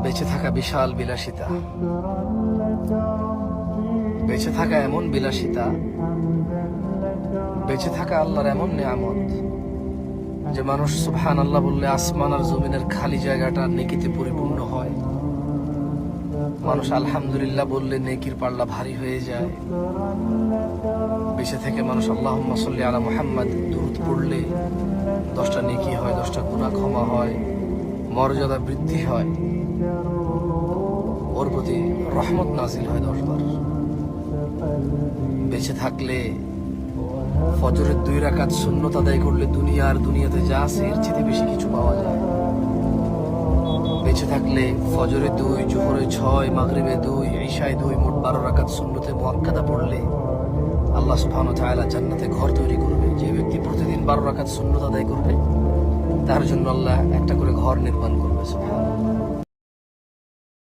বেঁচে থাকা বিশাল বিলাসিতা, বেঁচে থাকা এমন বিলাসিতা, বেঁচে থাকা আল্লাহর এমন নিয়ামত যে মানুষ সুবহানাল্লাহ বললে আসমান আর জমিনের খালি জায়গাটা নেকিতে পরিপূর্ণ হয়। মানুষ আলহামদুলিল্লাহ বললে নেকির পাল্লা ভারী হয়ে যায়। বেঁচে থেকে মানুষ আল্লাহুম্মা সাল্লি আলা মুহাম্মাদ দুরূদ পড়লে 10টা নেকি হয়, 10টা গুনাহ ক্ষমা হয়, মর্যাদা বৃদ্ধি হয়, ওর প্রতি রহমত নাজিল হয় 10 বার। বেঁচে থাকলে ফজরের 2 রাকাত সুন্নত আদায় করলে দুনিয়াতে যা আছে এর চেয়ে বেশি কিছু পাওয়া যায়। বেঁচে থাকলে ফজরে 2, জোহরে 6, মাগরিবে 2, ইশায় 2, মোট 12 রাকাত সুন্নতে মুআক্কাদা পড়লে আল্লাহ সুবহানাহু ওয়া তাআলা জান্নাতে ঘর তৈরি করবে। যে ব্যক্তি প্রতিদিন 12 রাকাত সুন্নত আদায় করবে তার জন্য আল্লাহ একটা করে ঘর নির্মাণ করবে। সুবহানাল্লাহ।